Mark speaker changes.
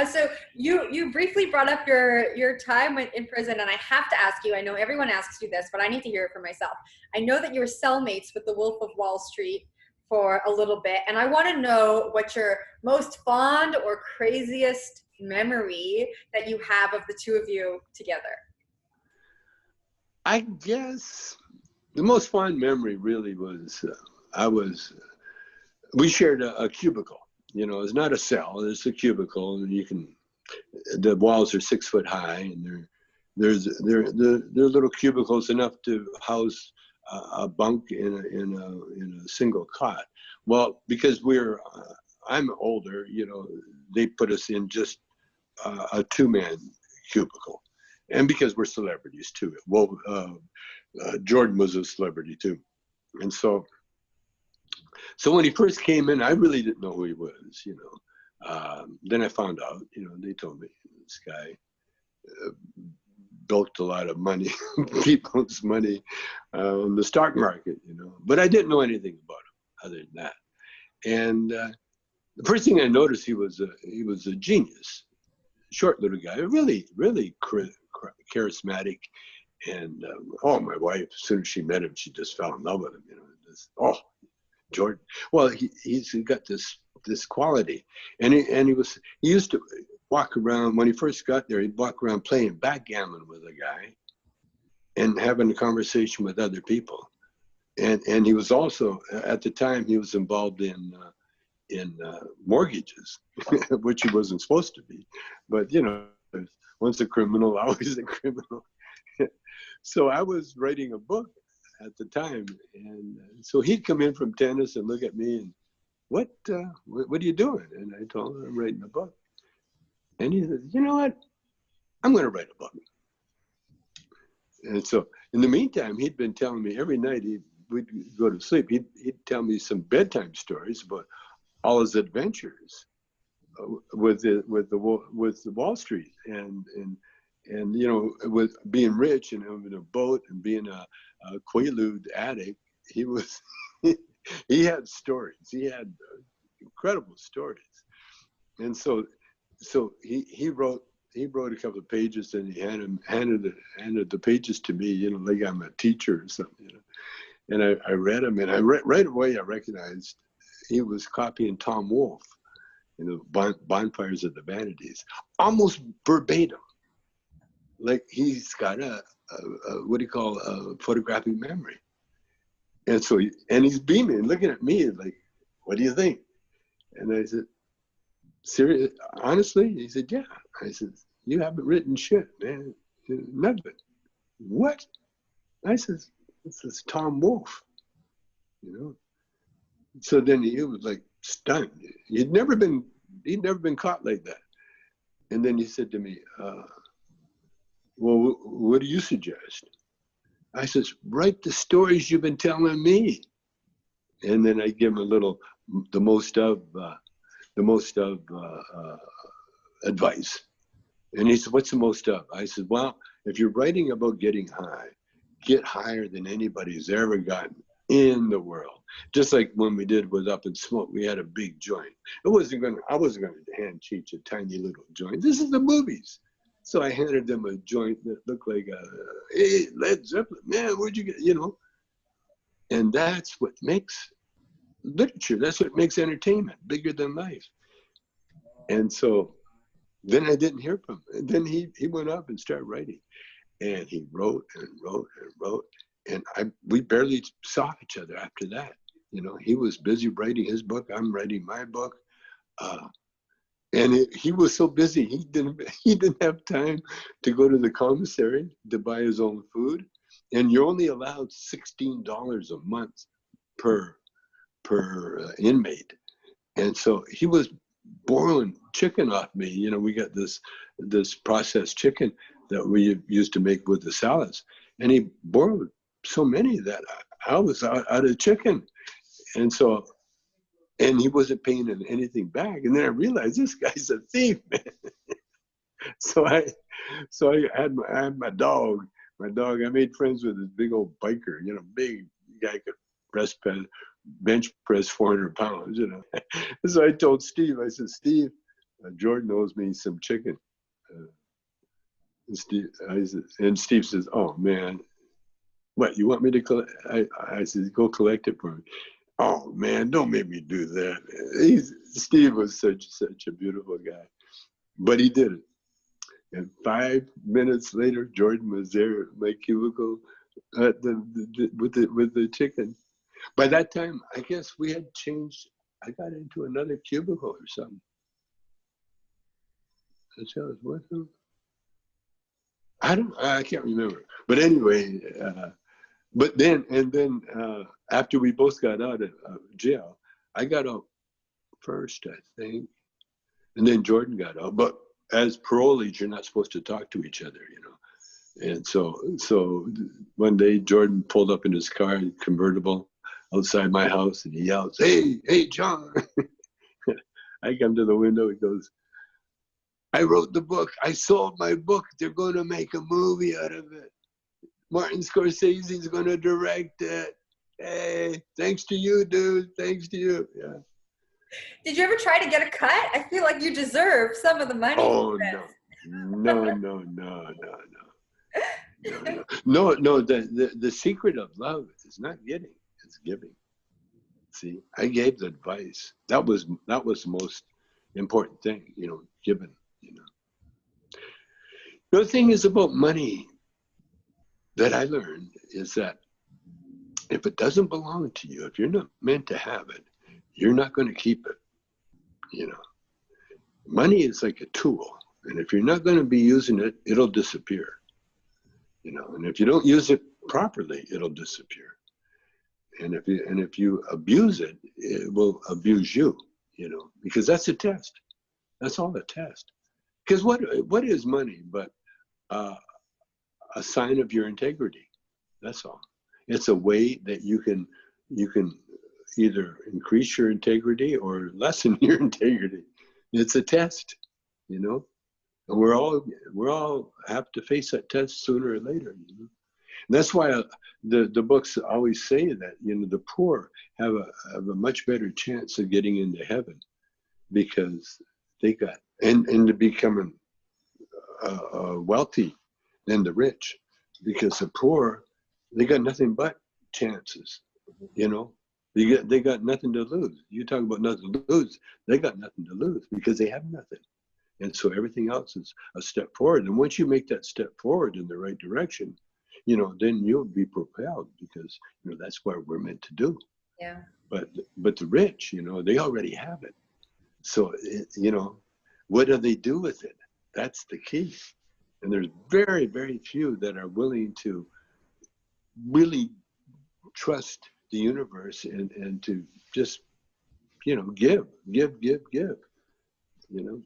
Speaker 1: So you briefly brought up your time in prison, and I have to ask you, I know everyone asks you this, but I need to hear it for myself. I know that you were cellmates with the Wolf of Wall Street for a little bit, and I want to know what your most fond or craziest memory that you have of the two of you together.
Speaker 2: I guess the most fond memory really was, we shared a cubicle. You know, it's not a cell, it's a cubicle, and the walls are 6 foot high, and they're little cubicles enough to house a bunk in a single cot. Well, because I'm older, you know, they put us in just a 2-man cubicle, and because we're celebrities too. Well, Jordan was a celebrity too, and so when he first came in, I really didn't know who he was, you know. Then I found out, you know, they told me this guy built a lot of money, people's money on the stock market, you know. But I didn't know anything about him other than that. And the first thing I noticed, he was a genius, short little guy, really, really charismatic. And my wife, as soon as she met him, she just fell in love with him, you know. Jordan. Well, he's got this quality, and he used to walk around when he first got there. He'd walk around playing backgammon with a guy, and having a conversation with other people, and he was also at the time he was involved in mortgages, which he wasn't supposed to be, but you know, once a criminal, always a criminal. So I was writing a book at the time, and so he'd come in from tennis and look at me and, what are you doing? And I told him I'm writing a book. And he said, you know what, I'm going to write a book. And so in the meantime, he'd been telling me every night we'd go to sleep, he'd tell me some bedtime stories about all his adventures with the Wall Street, and you know, with being rich and having a boat and being a Quaalude addict. He had stories. He had incredible stories. And so he wrote a couple of pages, and he handed the pages to me, you know, like I'm a teacher or something, you know. And I read them, and right away I recognized he was copying Tom Wolfe, you know, Bonfires of the Vanities, almost verbatim. Like he's got a what do you call a photographic memory. And so he's beaming, looking at me like, what do you think? And I said, serious, honestly? He said, yeah. I said, you haven't written shit, man. Nothing. What? I said, this is Tom Wolfe, you know? So then he was like stunned. He'd never been caught like that. And then he said to me, well, what do you suggest? I says, write the stories you've been telling me. And then I give him a little, the most of advice. And he said, what's the most of? I said, well, if you're writing about getting high, get higher than anybody's ever gotten in the world. Just like when we did with Up in Smoke, we had a big joint. I wasn't going to hand teach a tiny little joint. This is the movies. So I handed them a joint that looked like hey, Led Zeppelin, man, where'd you get, you know? And that's what makes literature. That's what makes entertainment bigger than life. And so then I didn't hear from him. And then he went up and started writing. And he wrote and wrote and wrote. And we barely saw each other after that. You know, he was busy writing his book. I'm writing my book. And he was so busy, he didn't have time to go to the commissary to buy his own food. And you're only allowed $16 a month per inmate. And so he was boiling chicken off me. You know, we got this processed chicken that we used to make with the salads. And he boiled so many that I was out of chicken. And so, and he wasn't paying anything back. And then I realized this guy's a thief, man. So I had my dog. My dog, I made friends with this big old biker, you know, big guy could bench press 400 pounds, you know. So I told Steve, I said, Steve, Jordan owes me some chicken. And Steve says, oh man, what, you want me to collect? I said, go collect it for me. Oh man, don't make me do that. Steve was such a beautiful guy, but he did it. And 5 minutes later, Jordan was there at my cubicle with the chicken. By that time, I guess we had changed. I got into another cubicle or something. That's how it was. I can't remember. But anyway, but then after we both got out of jail, I got out first, I think, and then Jordan got out. But as parolees, you're not supposed to talk to each other, you know. And so one day Jordan pulled up in his car, convertible, outside my house, and he yells, "Hey, John!" I come to the window. He goes, "I wrote the book. I sold my book. They're going to make a movie out of it. Martin Scorsese's going to direct it. Hey, thanks to you, dude. Thanks to you." Yeah.
Speaker 1: Did you ever try to get a cut? I feel like you deserve some of the money.
Speaker 2: Oh no. The secret of love is not getting, it's giving. See, I gave the advice. That was the most important thing, you know, giving, you know. The other thing is about money that I learned is that if it doesn't belong to you, if you're not meant to have it, you're not going to keep it, you know. Money is like a tool, and if you're not going to be using it, it'll disappear, you know. And if you don't use it properly, it'll disappear. And if you abuse it, it will abuse you, you know, because that's a test. That's all a test. Because what is money but a sign of your integrity? That's all. It's a way that you can either increase your integrity or lessen your integrity. It's a test, you know. And we're all have to face that test sooner or later, you know. And that's why the books always say that, you know, the poor have a much better chance of getting into heaven because they got and to becoming wealthy than the rich, because the poor, they got nothing but chances, you know. They got nothing to lose. You talk about nothing to lose, they got nothing to lose because they have nothing. And so everything else is a step forward. And once you make that step forward in the right direction, you know, then you'll be propelled because, you know, that's what we're meant to do.
Speaker 1: Yeah.
Speaker 2: But the rich, you know, they already have it. So, you know, what do they do with it? That's the key. And there's very, very few that are willing to really trust the universe and to just, you know, give, you know.